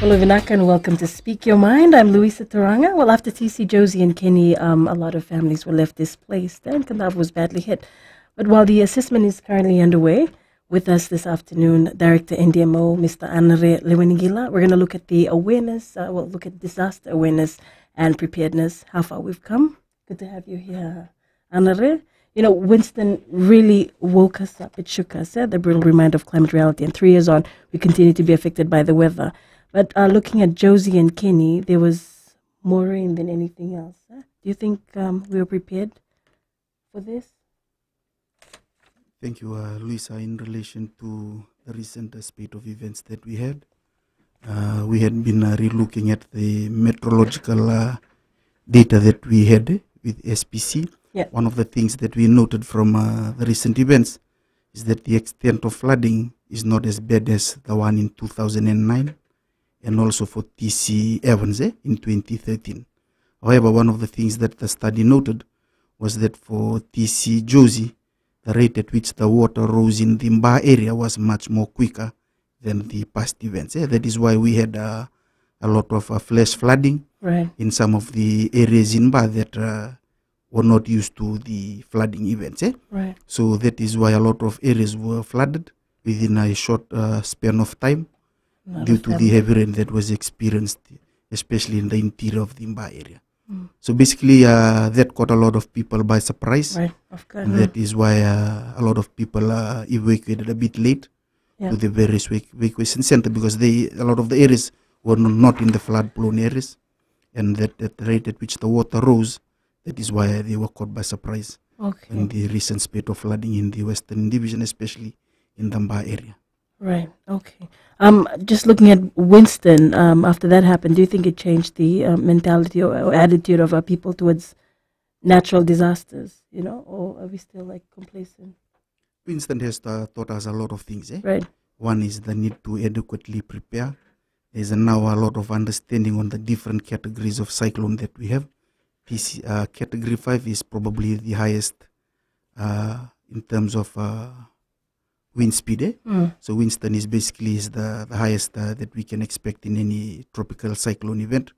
Vinaka, and welcome to Speak Your Mind. I'm Louisa Taranga. Well, after TC, Josie, and Kenny, a lot of families were left displaced, and Kandava was badly hit. But while the assessment is currently underway, with us this afternoon, Director NDMO, Mr. Anare Lewenigila, we're going to look at the awareness, look at disaster awareness and preparedness, how far we've come. Good to have you here, Anare. You know, Winston really woke us up. It shook us, the brutal reminder of climate reality. And 3 years on, we continue to be affected by the weather. But looking at Josie and Kenny, there was more rain than anything else. Do you think we were prepared for this? Thank you, Luisa. In relation to the recent spate of events that we had been re-looking at the meteorological data that we had with SPC. Yeah. One of the things that we noted from the recent events is that the extent of flooding is not as bad as the one in 2009 and also for TC Evans in 2013. However, one of the things that the study noted was that for TC Josie, the rate at which the water rose in the Mba area was much more quicker than the past events. That is why we had a lot of flash flooding in some of the areas in Mba that were not used to the flooding events. So that is why a lot of areas were flooded within a short span of time due to the heavy rain that was experienced, especially in the interior of the Mba area. So basically, that caught a lot of people by surprise. And that is why a lot of people evacuated a bit late to the various evacuation center because a lot of the areas were not in the flood-prone areas. And that at the rate at which the water rose, that is why they were caught by surprise in the recent spate of flooding in the Western Division, especially in the Mba area. Right, okay. Just looking at Winston, after that happened, do you think it changed the mentality or attitude of our people towards natural disasters, or are we still complacent? Winston has taught us a lot of things. Right. One is the need to adequately prepare. There's now a lot of understanding on the different categories of cyclone that we have. This category 5 is probably the highest in terms of wind speed. So Winston is basically the highest that we can expect in any tropical cyclone event.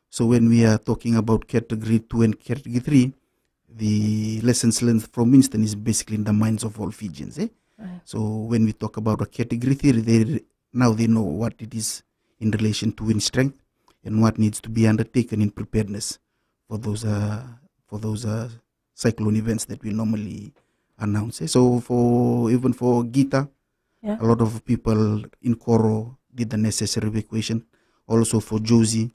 So when we are talking about category 2 and category 3, the lessons learned from Winston is basically in the minds of all Fijians. So when we talk about a category 3, now they know what it is in relation to wind strength and what needs to be undertaken in preparedness for those cyclone events that we normally announce. So even for Gita, a lot of people in Koro did the necessary evacuation. Also for Josie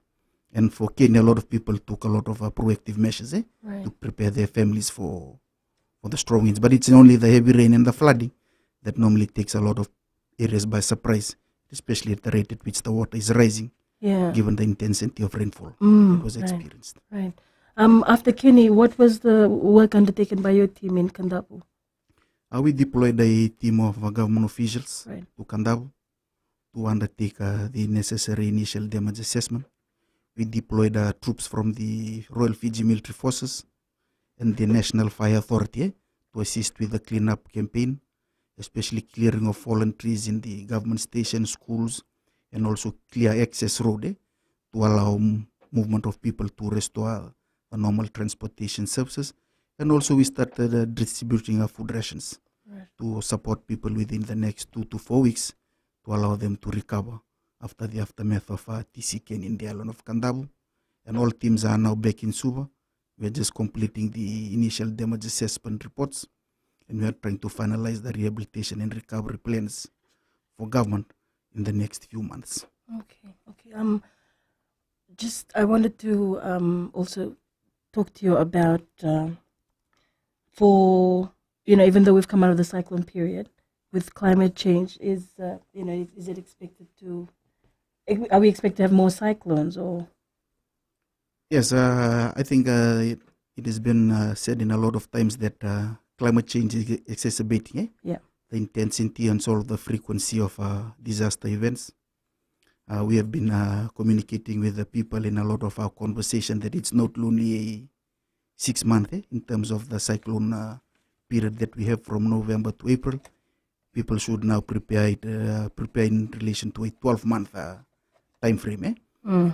and for Kenya, a lot of people took a lot of proactive measures to prepare their families for the strong winds. But it's only the heavy rain and the flooding that normally takes a lot of areas by surprise, especially at the rate at which the water is rising, given the intensity of rainfall that was experienced. Right. After Kenny, what was the work undertaken by your team in Kandavu? We deployed a team of government officials to Kandavu to undertake the necessary initial damage assessment. We deployed troops from the Royal Fiji Military Forces and the National Fire Authority to assist with the cleanup campaign, especially clearing of fallen trees in the government stations, schools, and also clear access road to allow movement of people to restore the normal transportation services. And also we started distributing food rations to support people within the next 2 to 4 weeks to allow them to recover after the aftermath of TCK in the island of Kandavu. And all teams are now back in Suva. We are just completing the initial damage assessment reports, and we are trying to finalize the rehabilitation and recovery plans for government in the next few months. Okay. I wanted to also talk to you about even though we've come out of the cyclone period, with climate change, is it expected to? Are we expected to have more cyclones or? Yes, I think it has been said in a lot of times that climate change is exacerbating the intensity and sort of the frequency of disaster events. We have been communicating with the people in a lot of our conversation that it's not only a 6 month in terms of the cyclone period that we have from November to April. People should now prepare in relation to a 12-month time frame.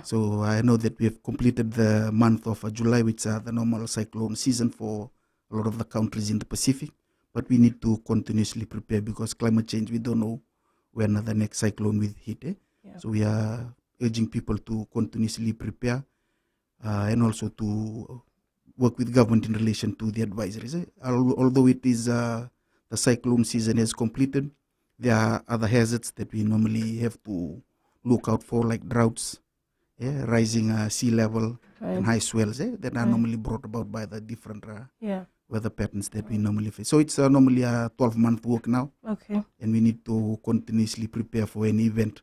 So I know that we have completed the month of July, which are the normal cyclone season for a lot of the countries in the Pacific. But we need to continuously prepare because climate change, we don't know when the next cyclone will hit. So we are urging people to continuously prepare and also to work with government in relation to the advisories. Although it is the cyclone season has completed, there are other hazards that we normally have to look out for, like droughts, rising sea level, and high swells that are normally brought about by the different weather patterns that we normally face. So it's normally a 12-month work now, and we need to continuously prepare for any event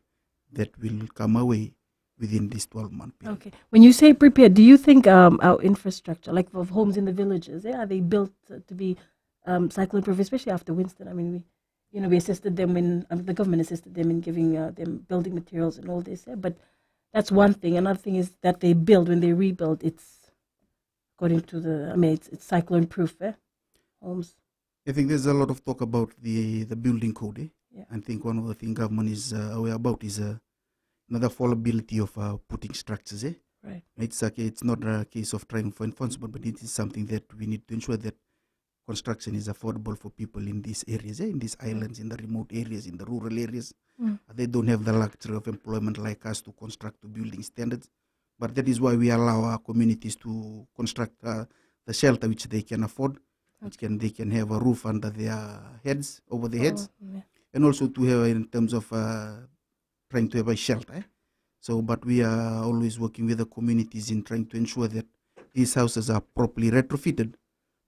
that will come our way within this 12-month period. Okay. When you say prepare, do you think our infrastructure, like of homes in the villages, are they built to be cyclone proof, especially after Winston? I mean, we assisted them in, the government assisted them in giving them building materials and all this, but that's one thing. Another thing is that they build, when they rebuild, it's according to it's cyclone proof, homes. I think there's a lot of talk about the building code. I think one of the things government is aware about is another fallibility of putting structures. Right. It's not a case of trying for enforcement, but it is something that we need to ensure that construction is affordable for people in these areas, in these islands, in the remote areas, in the rural areas. They don't have the luxury of employment like us to construct to building standards. But that is why we allow our communities to construct the shelter which they can afford, which they can have a roof under their heads, over their heads, and also to have in terms of trying to have a shelter. So, but we are always working with the communities in trying to ensure that these houses are properly retrofitted.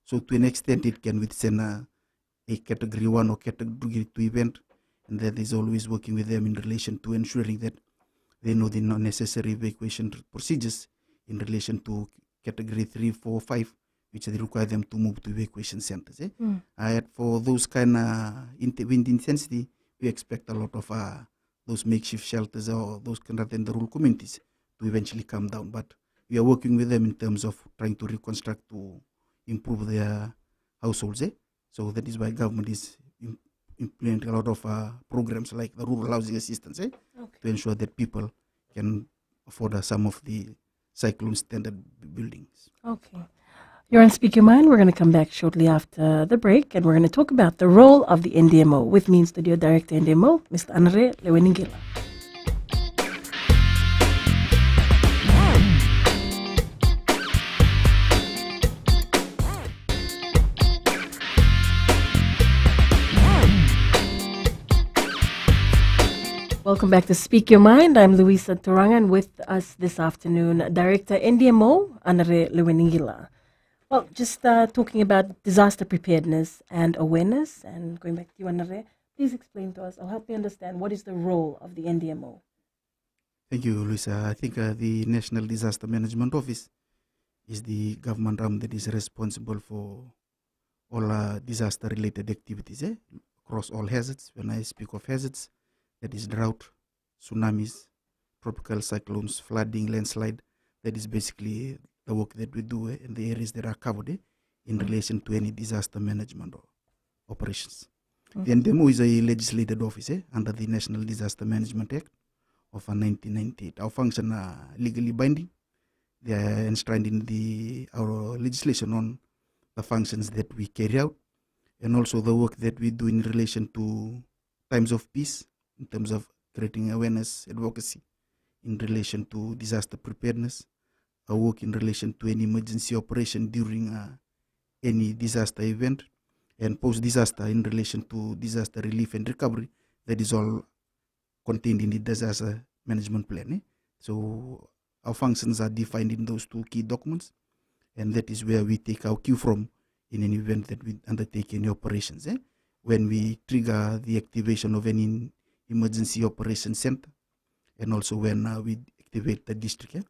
So to an extent it can withstand a category 1 or category 2 event, and that is always working with them in relation to ensuring that they know the necessary evacuation procedures in relation to category 3, 4, 5, which they require them to move to evacuation centers. For those kind of wind intensity, we expect a lot of those makeshift shelters or those kind of in the rural communities to eventually come down. But we are working with them in terms of trying to reconstruct to improve their households. So that is why government is implementing a lot of programs like the rural housing assistance to ensure that people can afford some of the cyclone standard buildings. Okay. You're on Speak Your Mind. We're going to come back shortly after the break, and we're going to talk about the role of the NDMO. With me in studio, Director NDMO, Mr. Andre Leweningila. Welcome back to Speak Your Mind. I'm Louisa Turanga, and with us this afternoon, Director NDMO, Andre Leweningila. Well, just talking about disaster preparedness and awareness, and going back to you, Andre, please explain to us or help me understand what is the role of the NDMO. Thank you, Louisa. I think the National Disaster Management Office is the government arm that is responsible for all disaster-related activities across all hazards. When I speak of hazards, that is drought, tsunamis, tropical cyclones, flooding, landslide. That is basically the work that we do in the areas that are covered in relation to any disaster management or operations. The NDMO is a legislated office under the National Disaster Management Act of 1998. Our functions are legally binding. They are enshrined in our legislation on the functions that we carry out, and also the work that we do in relation to times of peace, in terms of creating awareness, advocacy in relation to disaster preparedness, our work in relation to any emergency operation during any disaster event, and post-disaster in relation to disaster relief and recovery. That is all contained in the disaster management plan. So our functions are defined in those two key documents, and that is where we take our cue from in an event that we undertake any operations. When we trigger the activation of any emergency operation center, and also when we activate the district.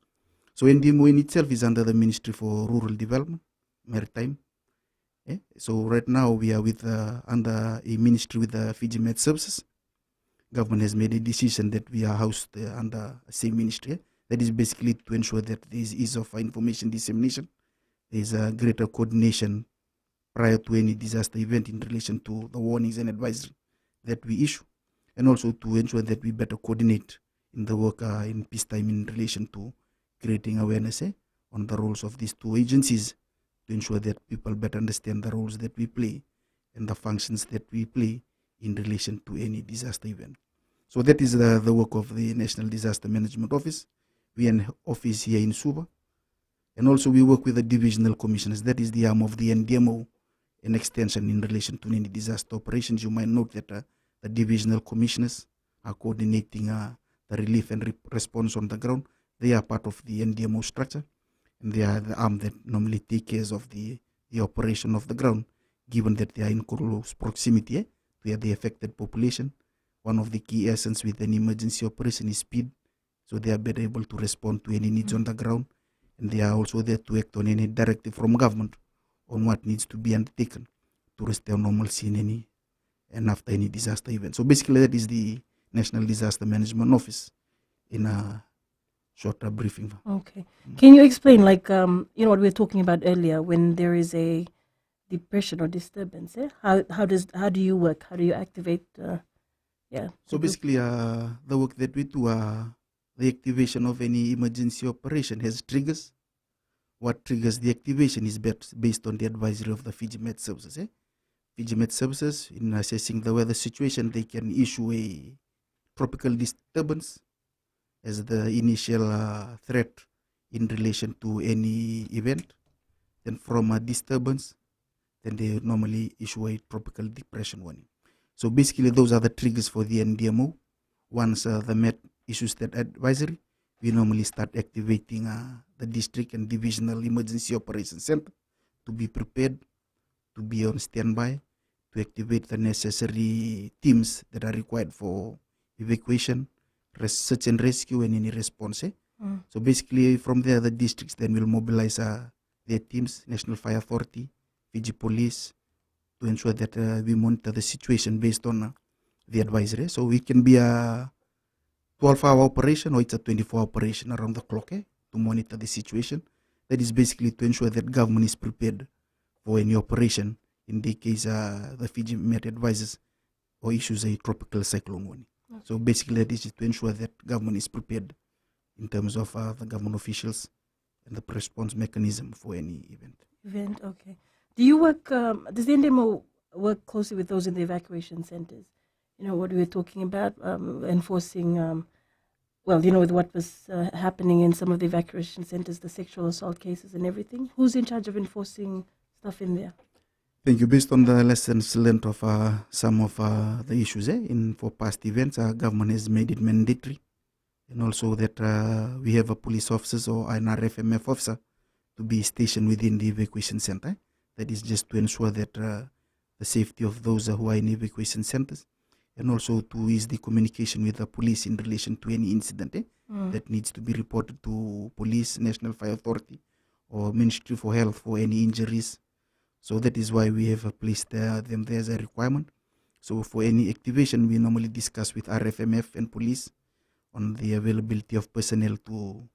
So NDMO in itself is under the Ministry for Rural Development, Maritime. So right now we are with under a ministry with the Fiji Med Services. Government has made a decision that we are housed under the same ministry. That is basically to ensure that there is ease of information dissemination. There is a greater coordination prior to any disaster event in relation to the warnings and advisory that we issue, and also to ensure that we better coordinate in the work in peacetime in relation to creating awareness on the roles of these two agencies to ensure that people better understand the roles that we play and the functions that we play in relation to any disaster event. So that is the work of the National Disaster Management Office. We have an office here in Suba, and also we work with the divisional commissioners. That is the arm of the NDMO, an extension in relation to any disaster operations. You might note that the divisional commissioners are coordinating the relief and response on the ground. They are part of the NDMO structure, and they are the arm that normally take care of the operation of the ground, given that they are in close proximity to the affected population. One of the key essence with an emergency operation is speed, so they are better able to respond to any needs on the ground, and they are also there to act on any directive from government on what needs to be undertaken to restore normalcy in any and after any disaster event. So basically that is the National Disaster Management Office in a short briefing. Okay. Can you explain, like, you know, what we were talking about earlier, when there is a depression or disturbance, how do you work? How do you activate? So basically, the work that we do, the activation of any emergency operation has triggers. What triggers the activation is based on the advisory of the Fiji Met Services. Fiji Met Services, in assessing the weather situation, they can issue a tropical disturbance as the initial threat in relation to any event. Then from a disturbance, then they normally issue a tropical depression warning. So basically those are the triggers for the NDMO. Once the Met issues that advisory, we normally start activating the district and divisional emergency operations center to be prepared, to be on standby, to activate the necessary teams that are required for evacuation, search and rescue, and any response. So basically from there, the districts then will mobilize their teams, National Fire Authority, Fiji Police, to ensure that we monitor the situation based on the advisory. So it can be a 12-hour operation or it's a 24-hour operation around the clock to monitor the situation. That is basically to ensure that government is prepared for any operation in the case the Fiji Met advises or issues a tropical cyclone warning. So basically that is to ensure that government is prepared in terms of the government officials and the response mechanism for any event. Okay. Do you work, does the NDMO work closely with those in the evacuation centers? You know, what we were talking about, enforcing, well, you know, with what was happening in some of the evacuation centers, the sexual assault cases and everything. Who's in charge of enforcing stuff in there? Thank you. Based on the lessons learned of some of the issues for past events, government has made it mandatory. And also that we have a police officers or an RFMF officer to be stationed within the evacuation center. That is just to ensure that the safety of those who are in evacuation centers, and also to ease the communication with the police in relation to any incident that needs to be reported to police, National Fire Authority, or Ministry for Health for any injuries. So that is why we have placed them there as a requirement. So for any activation, we normally discuss with RFMF and police on the availability of personnel to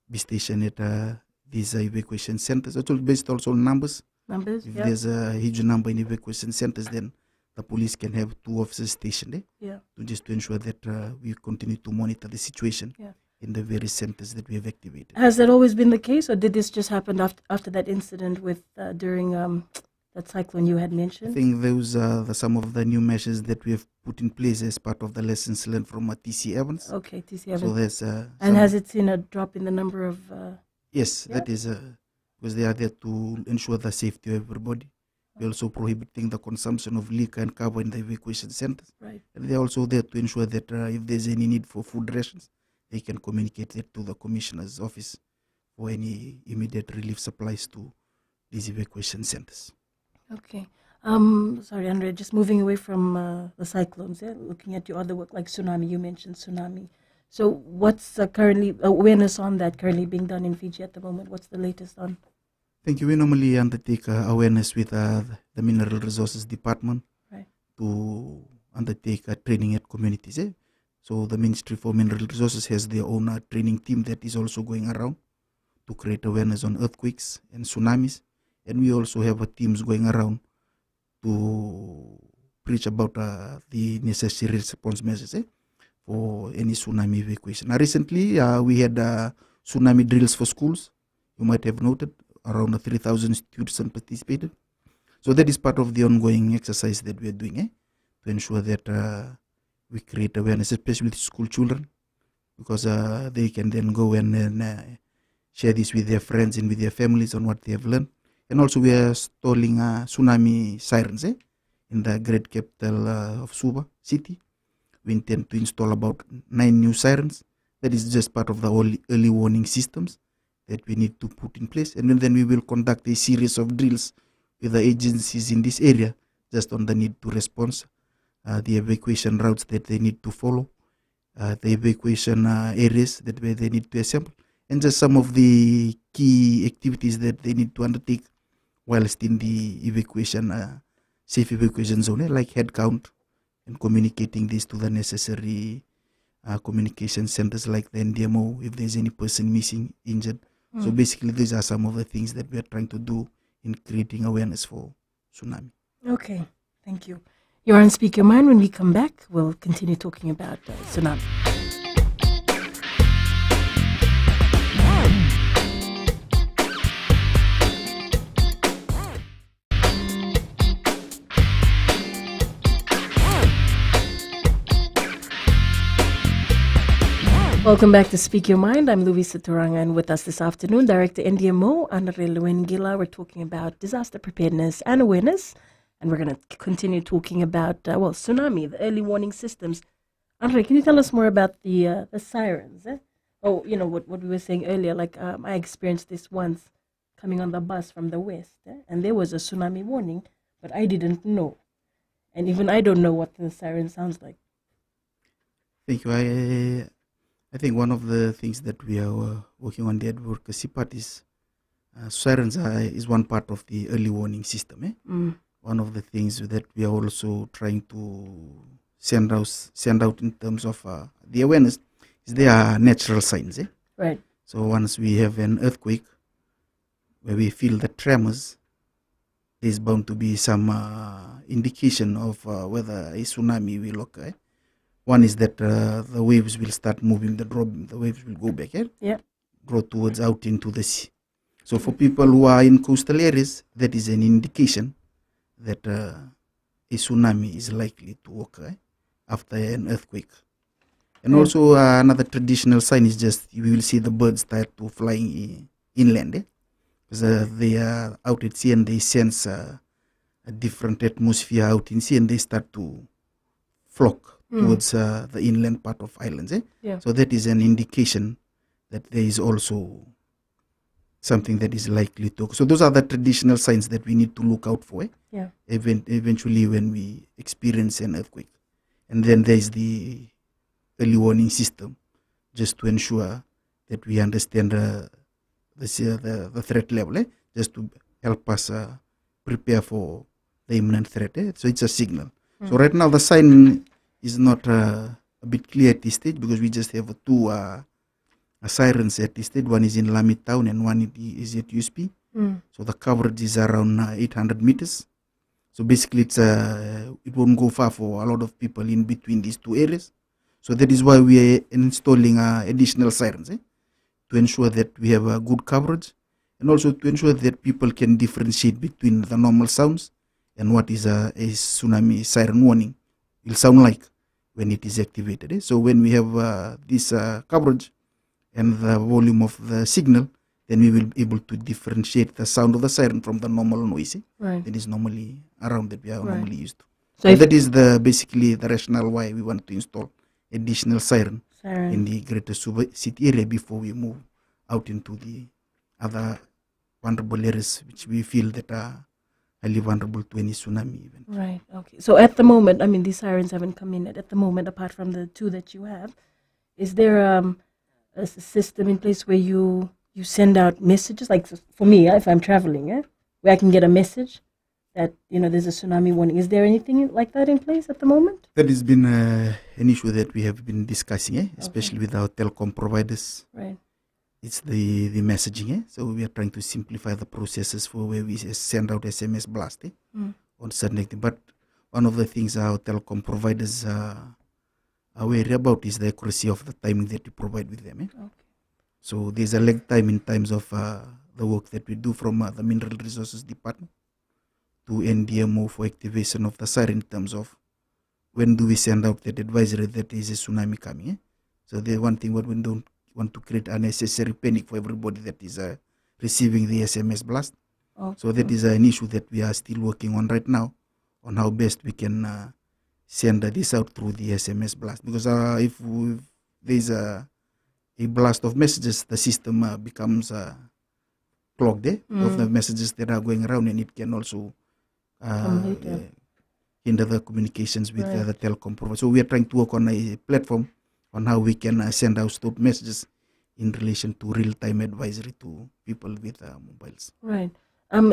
be stationed at these evacuation centers. It's all based also on numbers. If there's a huge number in evacuation centers, then the police can have 2 officers stationed to ensure that we continue to monitor the situation in the various centers that we have activated. Has that always been the case, or did this just happen after that incident with during that cyclone you had mentioned? I think those are some of the new measures that we have put in place as part of the lessons learned from TC Evans. Okay, TC Evans. So there's and has it seen a drop in the number of? Yes, that is because they are there to ensure the safety of everybody. We're also prohibiting the consumption of liquor and cover in the evacuation centers. Right. And they're also there to ensure that if there's any need for food rations, they can communicate it to the commissioner's office for any immediate relief supplies to these evacuation centers. Okay. Sorry, Andre, just moving away from the cyclones, looking at your other work like tsunami, you mentioned tsunami. So what's currently awareness on that currently being done in Fiji at the moment? What's the latest on? Thank you. We normally undertake awareness with the Mineral Resources Department to undertake training at communities. So the Ministry for Mineral Resources has their own training team that is also going around to create awareness on earthquakes and tsunamis. And we also have teams going around to preach about the necessary response measures for any tsunami evacuation. Now, recently, we had tsunami drills for schools. You might have noted around 3,000 students participated. So that is part of the ongoing exercise that we are doing to ensure that we create awareness, especially with school children, because they can then go and share this with their friends and with their families on what they have learned. And also we are installing tsunami sirens in the great capital of Suva city. We intend to install about 9 new sirens. That is just part of the early warning systems that we need to put in place. And then we will conduct a series of drills with the agencies in this area just on the need to respond, the evacuation routes that they need to follow, the evacuation areas that where they need to assemble, and just some of the key activities that they need to undertake whilst in the evacuation, safe evacuation zone, like head count and communicating this to the necessary communication centers like the NDMO if there's any person missing, injured. So basically these are some of the things that we are trying to do in creating awareness for tsunami. Okay, thank you. You're on Speak Your Mind. When we come back, we'll continue talking about tsunami. Welcome back to Speak Your Mind. I'm Louisa Turanga, and with us this afternoon, Director NDMO, Andre Luengila. We're talking about disaster preparedness and awareness, and we're going to continue talking about, tsunami, the early warning systems. Andre, can you tell us more about the sirens? Oh, you know, what we were saying earlier, like I experienced this once coming on the bus from the west, and there was a tsunami warning, but I didn't know. And even I don't know what the siren sounds like. Thank you. I think one of the things that we are working on the advocacy part is sirens is one part of the early warning system. One of the things that we are also trying to send out in terms of the awareness is there are natural signs. Right. So once we have an earthquake where we feel the tremors, there's bound to be some indication of whether a tsunami will occur. One is that the waves will start moving, the waves will go back, draw towards out into the sea. So for people who are in coastal areas, that is an indication that a tsunami is likely to occur after an earthquake. And also another traditional sign is just you will see the birds start to flying inland, because they are out at sea and they sense a different atmosphere out in sea and they start to flock towards the inland part of islands. So that is an indication that there is also something that is likely to occur. So those are the traditional signs that we need to look out for eventually when we experience an earthquake. And then there is the early warning system, just to ensure that we understand the threat level, just to help us prepare for the imminent threat. So it's a signal. So right now the sign is not a bit clear at this stage because we just have two sirens at this stage. One is in Lami town and one is at USP. So the coverage is around 800 meters. So basically it won't go far for a lot of people in between these two areas. So that is why we are installing additional sirens to ensure that we have a good coverage and also to ensure that people can differentiate between the normal sounds and what is a tsunami siren warning will sound like when it is activated. So when we have this coverage and the volume of the signal, then we will be able to differentiate the sound of the siren from the normal noise that is normally around that we are normally used to. So that is basically the rationale why we want to install additional siren in the greater Suva city area before we move out into the other vulnerable areas which we feel that are highly vulnerable to any tsunami event. Right, okay. So at the moment, I mean, these sirens haven't come in at the moment, apart from the two that you have. Is there a system in place where you send out messages? Like for me, if I'm traveling, where I can get a message that, there's a tsunami warning. Is there anything like that in place at the moment? That has been an issue that we have been discussing, especially with our telecom providers. Right. It's the messaging. So we are trying to simplify the processes for where we send out SMS blast on certain things. But one of the things our telecom providers are are worried about is the accuracy of the timing that you provide with them. Okay. So there's a lag time in terms of the work that we do from the Mineral Resources Department to NDMO for activation of the siren in terms of when do we send out that advisory that there is a tsunami coming. So the one thing what we don't want to create unnecessary panic for everybody that is receiving the SMS blast. Okay. So that is an issue that we are still working on right now, on how best we can send this out through the SMS blast. Because if there's a blast of messages, the system becomes clogged of the messages that are going around, and it can also hinder the communications with the telecom provider. So we are trying to work on a platform on how we can send out stored messages in relation to real-time advisory to people with mobiles. Right.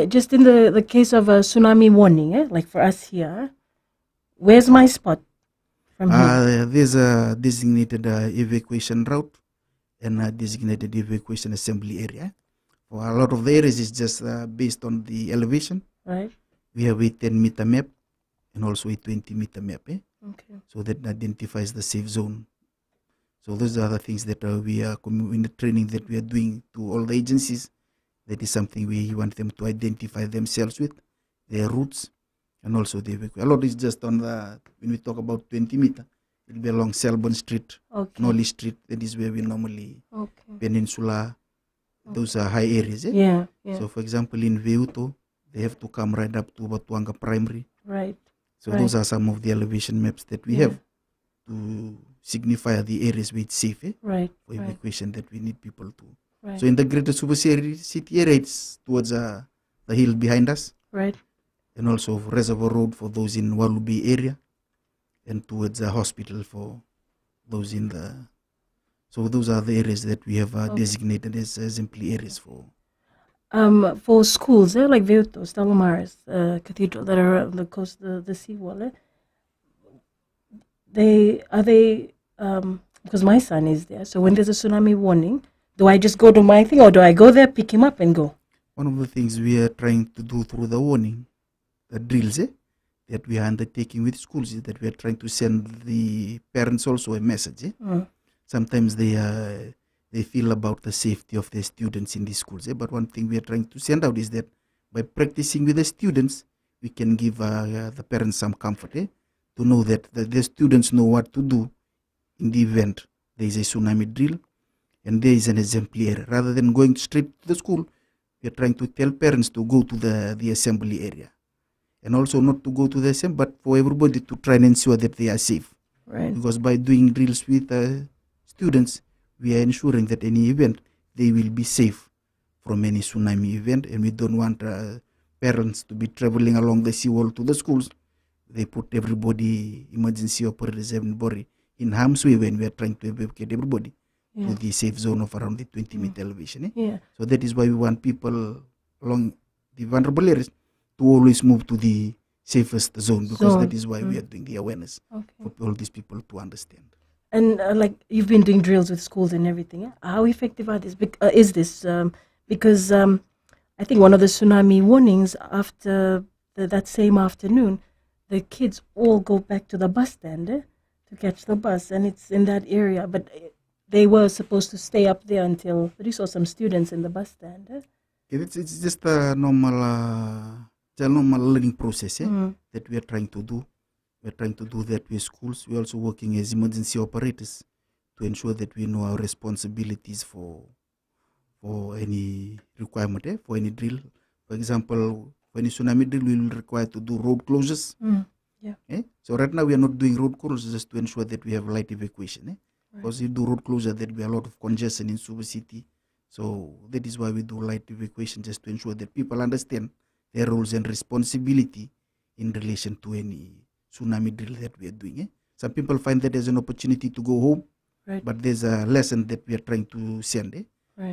Just in the case of a tsunami warning, like for us here, where's my spot from here? There's a designated evacuation route and a designated evacuation assembly area. For a lot of the areas, it's just based on the elevation. Right. We have a 10-meter map and also a 20-meter map. Okay. So that identifies the safe zone. So those are the things that we are in the training that we are doing to all the agencies. That is something we want them to identify themselves with, their routes, and also the evacuation. A lot is just on the, when we talk about 20 meter, it will be along Selborne Street, Knowledge Street. That is where we normally, Peninsula, those are high areas. Yeah. So for example, in Veuto, they have to come right up to Batuanga Primary. Right. So those are some of the elevation maps that we have to signify the areas where it's safe for evacuation that we need people to. Right. So in the greater Suva city area, it's towards the hill behind us. Right. And also Reservoir Road for those in Walubi area. And towards the hospital for those in the... So those are the areas that we have designated as exemplary areas for. For schools, like Veuto, Stella Maris Cathedral, that are on the coast of the seawall, because my son is there, so when there's a tsunami warning, do I just go to my thing, or do I go there, pick him up and go? One of the things we are trying to do through the warning, the drills that we are undertaking with schools, is that we are trying to send the parents also a message. Sometimes they feel about the safety of their students in these schools. But one thing we are trying to send out is that by practicing with the students, we can give the parents some comfort to know that the students know what to do in the event there is a tsunami drill and there is an assembly area. Rather than going straight to the school, we are trying to tell parents to go to the assembly area. And also not to go to the assembly, but for everybody to try and ensure that they are safe. Right. Because by doing drills with students, we are ensuring that any event, they will be safe from any tsunami event. And we don't want parents to be traveling along the seawall to the schools. They put everybody, emergency operators, everybody in harm's way when we are trying to evacuate everybody to the safe zone of around the 20-meter elevation. So that is why we want people along the vulnerable areas to always move to the safest zone, because that is why we are doing the awareness for all these people to understand. And like you've been doing drills with schools and everything, how effective is this? Because I think one of the tsunami warnings after that same afternoon, the kids all go back to the bus stand to catch the bus, and it's in that area. But they were supposed to stay up there until we saw some students in the bus stand. It's just a normal learning process that we are trying to do. We are trying to do that with schools. We are also working as emergency operators to ensure that we know our responsibilities for any requirement, for any drill. For example, for any tsunami drill, we will require to do road closures. So right now we are not doing road closures just to ensure that we have light evacuation. Because if you do road closure, there will be a lot of congestion in Suva City. So that is why we do light evacuation, just to ensure that people understand their roles and responsibility in relation to any tsunami drill that we are doing. Some people find that as an opportunity to go home, but there's a lesson that we are trying to send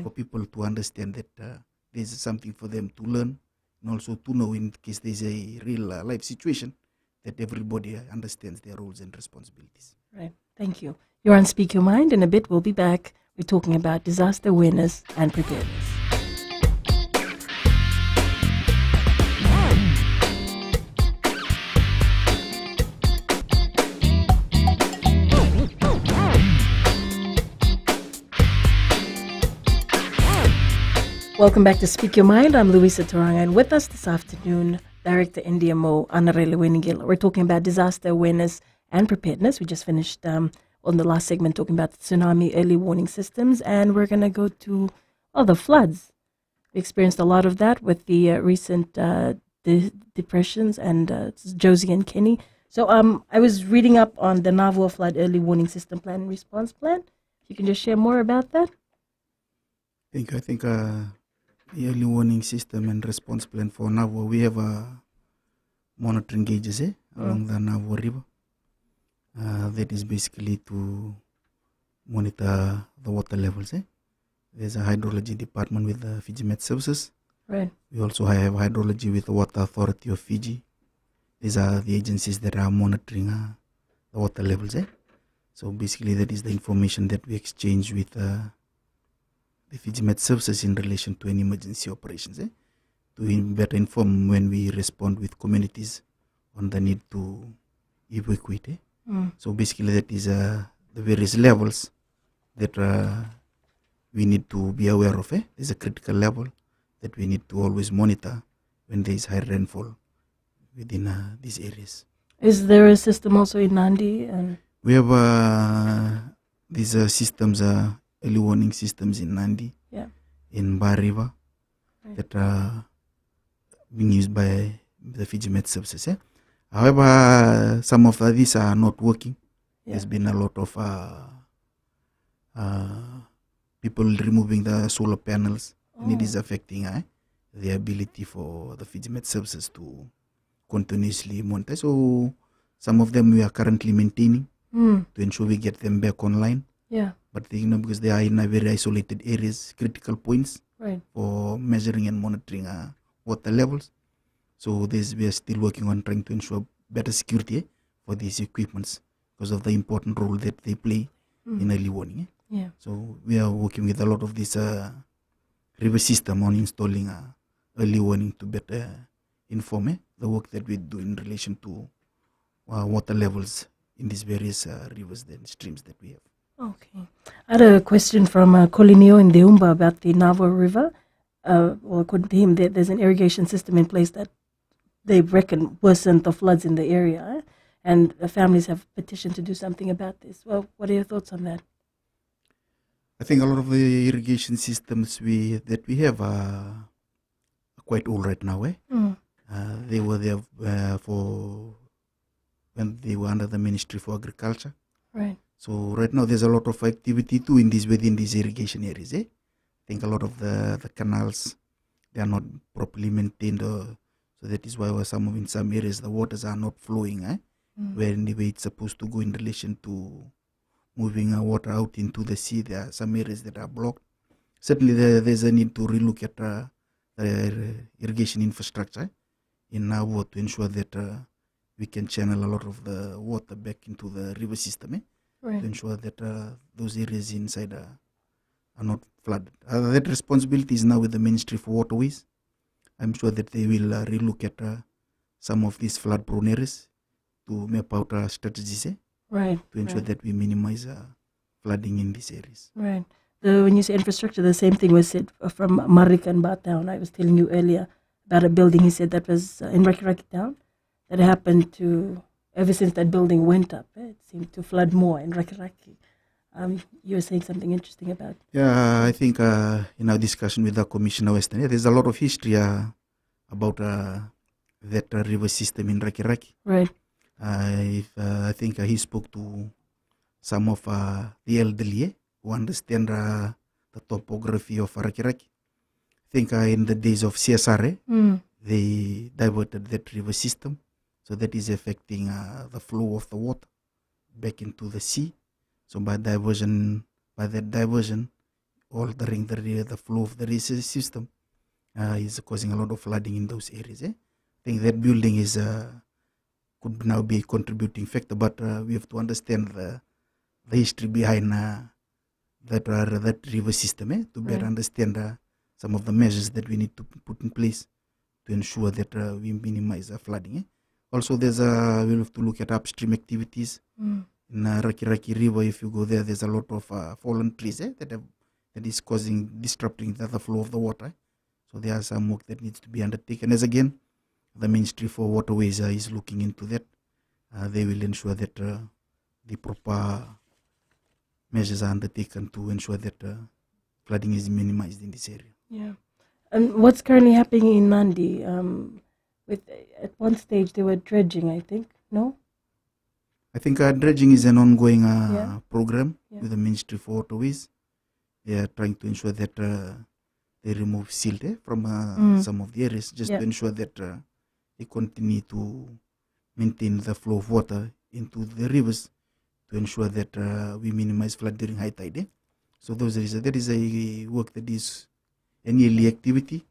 for people to understand that there's something for them to learn, and also to know in case there's a real life situation that everybody understands their roles and responsibilities. Right. Thank you. You're on Speak Your Mind. In a bit, we'll be back. We're talking about disaster awareness and preparedness. Welcome back to Speak Your Mind. I'm Louisa Taranga, and with us this afternoon, Director NDMO, Anarele Wenigila. We're talking about disaster awareness and preparedness. We just finished on the last segment talking about the tsunami early warning systems, and we're going to go to, the floods. We experienced a lot of that with the recent depressions, and Josie and Kenny. So I was reading up on the Navua Flood Early Warning System Plan and Response Plan. If you can just share more about that. I think the early warning system and response plan for Navua, we have monitoring gauges along the Navua River. That is basically to monitor the water levels. There's a hydrology department with the Fiji Met Services. Right. We also have hydrology with the Water Authority of Fiji. These are the agencies that are monitoring the water levels. So basically that is the information that we exchange with the Fiji Met Services in relation to any emergency operations, to better inform when we respond with communities on the need to evacuate. So basically that is the various levels that we need to be aware of. There's a critical level that we need to always monitor when there is high rainfall within these areas. Is there a system also in Nandi? We have these systems, early warning systems in Nandi, in Bar River, that are being used by the Fiji Met Services. However, some of these are not working. There's been a lot of people removing the solar panels, and it is affecting the ability for the Fiji Met Services to continuously monitor. So some of them we are currently maintaining to ensure we get them back online. But because they are in a very isolated areas, critical points for measuring and monitoring water levels. So we are still working on trying to ensure better security for these equipments because of the important role that they play in early warning. So we are working with a lot of this river system on installing early warning to better inform the work that we do in relation to water levels in these various rivers and streams that we have. Okay. I had a question from Colinio in Deumba about the Navua River. Well, according to him, there's an irrigation system in place that they reckon worsened the floods in the area, and the families have petitioned to do something about this. Well, what are your thoughts on that? I think a lot of the irrigation systems that we have are quite old right now. They were there for when they were under the Ministry for Agriculture. Right. So right now there's a lot of activity too within these irrigation areas. I think a lot of the canals, they are not properly maintained, so that is why in some areas the waters are not flowing where the way it's supposed to go in relation to moving water out into the sea. There are some areas that are blocked. Certainly there's a need to relook at the irrigation infrastructure in Navua to ensure that we can channel a lot of the water back into the river system. To ensure that those areas inside are not flooded. That responsibility is now with the Ministry for Waterways. I'm sure that they will relook at some of these flood-prone areas to map out strategies to ensure that we minimize flooding in these areas. Right. When you say infrastructure, the same thing was said from Marika and Ba Town. I was telling you earlier about a building he said that was in Rakiraki Town that happened to... Ever since that building went up, it seemed to flood more in Rakiraki. You were saying something interesting about... Yeah, I think in our discussion with the Commissioner Western, there's a lot of history about that river system in Rakiraki. Right. I think he spoke to some of the elderly who understand the topography of Rakiraki. I think in the days of CSR, they diverted that river system. So that is affecting the flow of the water back into the sea. So by that diversion, altering the flow of the river system is causing a lot of flooding in those areas. I think that building could now be a contributing factor, but we have to understand the history behind that river system to better understand some of the measures that we need to put in place to ensure that we minimize flooding. Also, we'll have to look at upstream activities. In Rakiraki River, if you go there's a lot of fallen trees that is disrupting the flow of the water So there are some work that needs to be undertaken. As again, the Ministry for Waterways is looking into that. They will ensure that the proper measures are undertaken to ensure that flooding is minimized in this area. Yeah. And what's currently happening in Nandi? At one stage they were dredging, I think. No? I think dredging is an ongoing program with the Ministry for Waterways. They are trying to ensure that they remove silt from some of the areas, just to ensure that they continue to maintain the flow of water into the rivers to ensure that we minimize flood during high tide. So that is a work that is an yearly activity.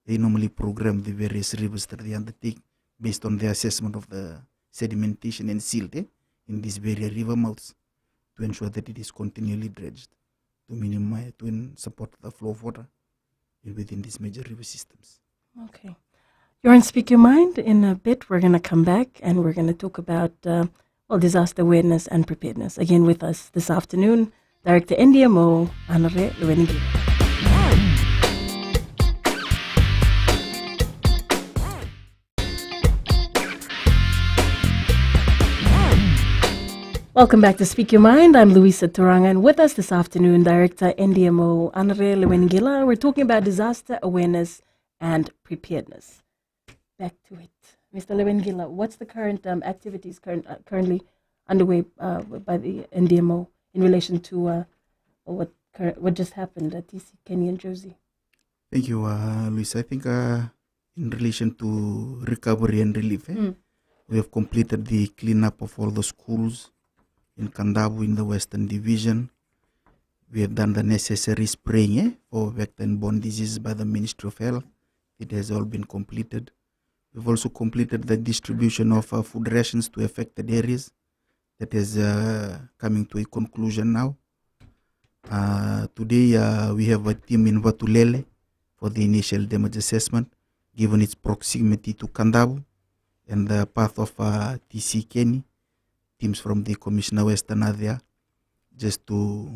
They normally program the various rivers that they undertake based on the assessment of the sedimentation and silt in these various river mouths to ensure that it is continually dredged to minimize, to support the flow of water within these major river systems. Okay. You're on Speak Your Mind. In a bit, we're going to come back and we're going to talk about disaster awareness and preparedness. Again with us this afternoon, Director NDMO, Anare Luwenigi. Welcome back to Speak Your Mind. I'm Louisa Turanga, and with us this afternoon, Director NDMO, Anare Luwenigila. We're talking about disaster awareness and preparedness. Back to it. Mr. Luwenigila, what's the current activities currently underway by the NDMO in relation to what just happened at TC, Kenny and Josie? Thank you, Louisa. I think in relation to recovery and relief, we have completed the cleanup of all the schools in Kandavu in the Western Division. We have done the necessary spraying for vector and borne diseases by the Ministry of Health. It has all been completed. We've also completed the distribution of food rations to affected areas. That is coming to a conclusion now. Today we have a team in Vatulele for the initial damage assessment, given its proximity to Kandavu and the path of TC Kenny. Teams from the Commissioner Western are there just to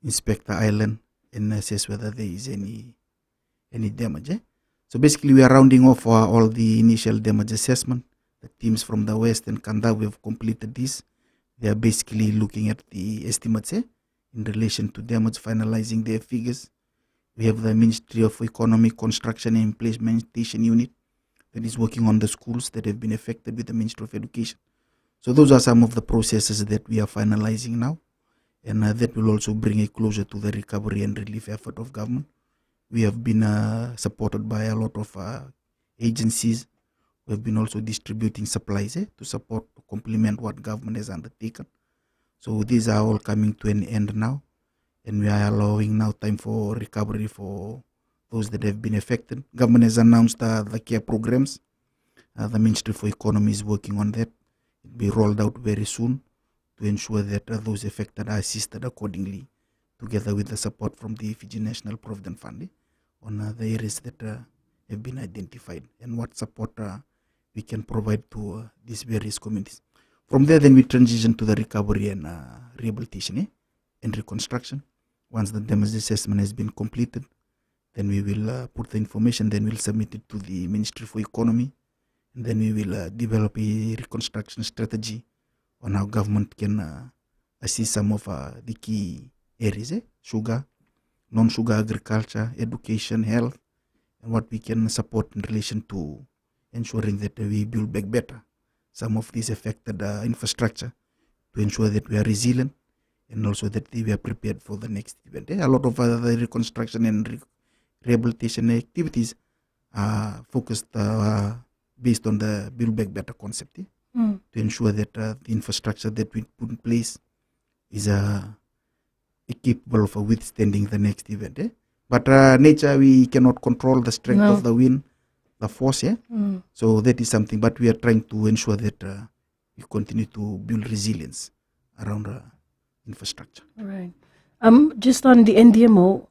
inspect the island and assess whether there is any damage. So basically we are rounding off all the initial damage assessment. The teams from the West and Kandavu have completed this. They are basically looking at the estimates in relation to damage, finalizing their figures. We have the Ministry of Economy, Construction and Implementation Unit that is working on the schools that have been affected with the Ministry of Education. So those are some of the processes that we are finalizing now, and that will also bring a closure to the recovery and relief effort of government. We have been supported by a lot of agencies. We have been also distributing supplies to support, to complement what government has undertaken. So these are all coming to an end now, and we are allowing now time for recovery for those that have been affected. Government has announced the care programs. The Ministry for Economy is working on that. It will be rolled out very soon to ensure that those affected are assisted accordingly, together with the support from the Fiji National Provident Fund on the areas that have been identified and what support we can provide to these various communities. From there, then we transition to the recovery and rehabilitation and reconstruction. Once the damage assessment has been completed, then we will put the information, then we'll submit it to the Ministry for Economy, and then we will develop a reconstruction strategy on how government can assist some of the key areas, sugar, non-sugar agriculture, education, health, and what we can support in relation to ensuring that we build back better some of these affected infrastructure to ensure that we are resilient and also that we are prepared for the next event. A lot of the reconstruction and rehabilitation activities are focused based on the build back better concept to ensure that the infrastructure that we put in place is capable of withstanding the next event. But nature, we cannot control the strength of the wind, the force. So that is something, but we are trying to ensure that we continue to build resilience around infrastructure. All right. Just on the NDMO,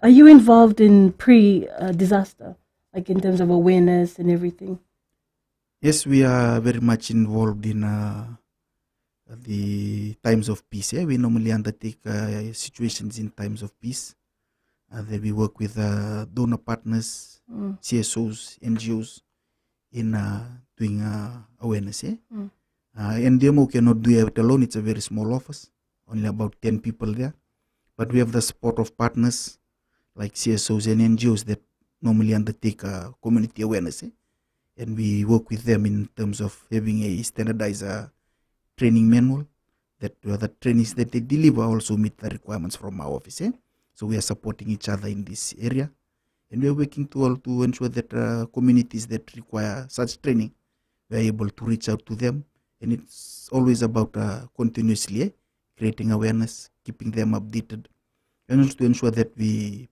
are you involved in pre-disaster, like in terms of awareness and everything? Yes, we are very much involved in the times of peace. We normally undertake situations in times of peace. Then we work with donor partners, CSOs, NGOs in doing awareness. NDMO cannot do it alone. It's a very small office, only about 10 people there. But we have the support of partners like CSOs and NGOs that normally undertake community awareness. And we work with them in terms of having a standardized training manual that the trainings that they deliver also meet the requirements from our office. So we are supporting each other in this area. And we are working to ensure that communities that require such training, we are able to reach out to them. And it's always about continuously creating awareness, keeping them updated, and also to ensure that we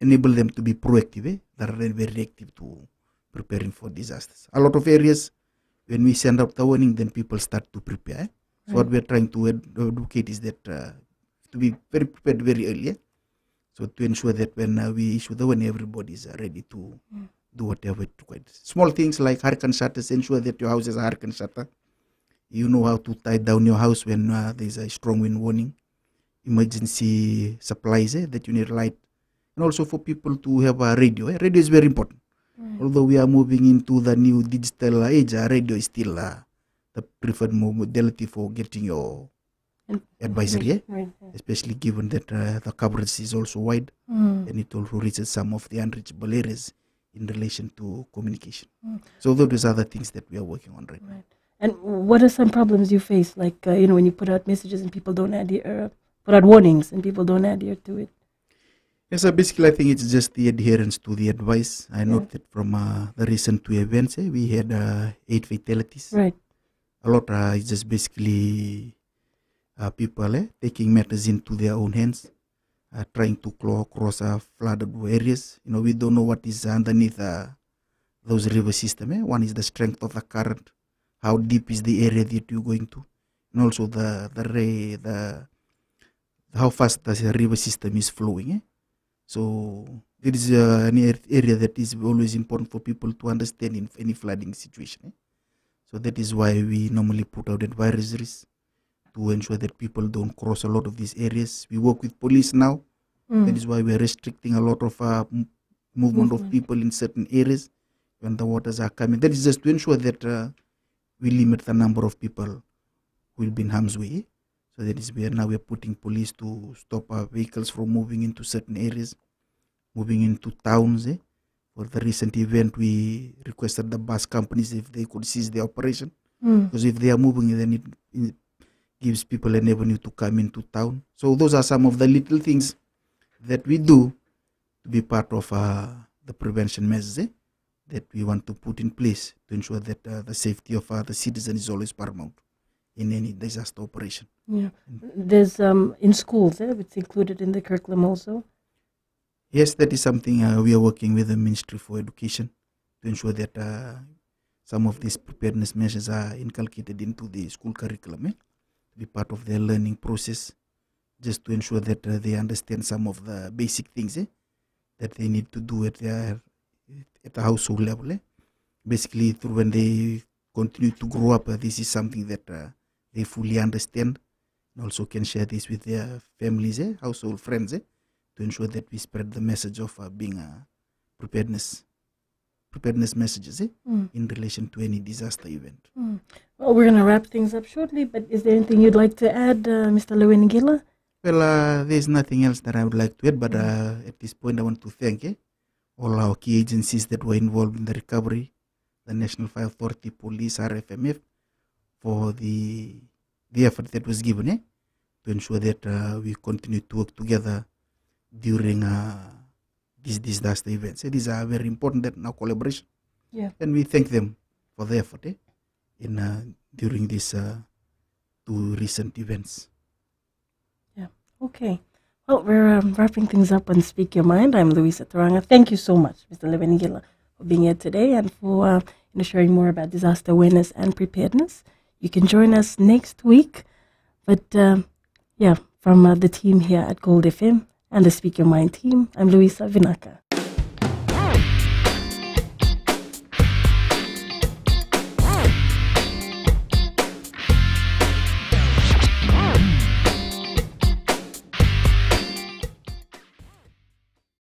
enable them to be proactive rather than very reactive to preparing for disasters. A lot of areas, when we send out the warning, then people start to prepare. So what we are trying to advocate is that to be very prepared very early. So to ensure that when we issue the warning, everybody is ready to do whatever it requires. Small things like hurricane shutters, ensure that your house has a hurricane shutter. You know how to tie down your house when there's a strong wind warning. Emergency supplies that you need light. And also for people to have a radio. Radio is very important. Although we are moving into the new digital age, radio is still the preferred modality for getting your advisory, especially given that the coverage is also wide and it also reaches some of the unreachable areas in relation to communication. So those are the things that we are working on right now. And what are some problems you face, like when you put out messages and people don't adhere, put out warnings and people don't adhere to it? Yes, so basically I think it's just the adherence to the advice. I note that from the recent 2 events, we had 8 fatalities. Right. A lot is just basically people taking matters into their own hands, trying to cross flooded areas. We don't know what is underneath those river systems. One is the strength of the current, how deep is the area that you're going to, and also how fast the river system is flowing. So there is an area that is always important for people to understand in any flooding situation. So that is why we normally put out advisories to ensure that people don't cross a lot of these areas. We work with police now. That is why we are restricting a lot of movement of people in certain areas when the waters are coming. That is just to ensure that we limit the number of people who will be in harm's way. So that is where now we are putting police to stop our vehicles from moving into certain areas, moving into towns. For the recent event, we requested the bus companies if they could cease their operation. Because if they are moving, then it gives people an avenue to come into town. So those are some of the little things that we do to be part of the prevention measures that we want to put in place to ensure that the safety of the citizen is always paramount in any disaster operation. Yeah, there's in schools, it's included in the curriculum also. Yes, that is something we are working with the Ministry for Education to ensure that some of these preparedness measures are inculcated into the school curriculum to be part of their learning process, just to ensure that they understand some of the basic things that they need to do at the household level. Basically, through when they continue to grow up, this is something that they fully understand and also can share this with their families, household friends, to ensure that we spread the message of being preparedness messages in relation to any disaster event. Well, we're going to wrap things up shortly, but is there anything you'd like to add, Mr. Lewinigila? Well, there's nothing else that I would like to add, but at this point I want to thank all our key agencies that were involved in the recovery, the National Fire Authority, Police, RFMF, for the effort that was given to ensure that we continue to work together during these disaster events. These are very important that now collaboration. Yeah. And we thank them for the effort in during these 2 recent events. Yeah. Okay. Well, we're wrapping things up on Speak Your Mind. I'm Louisa Taranga. Thank you so much, Mr. Lewinigila, for being here today and for sharing more about disaster awareness and preparedness. You can join us next week. But from the team here at Gold FM and the Speak Your Mind team, I'm Louisa Vinaka.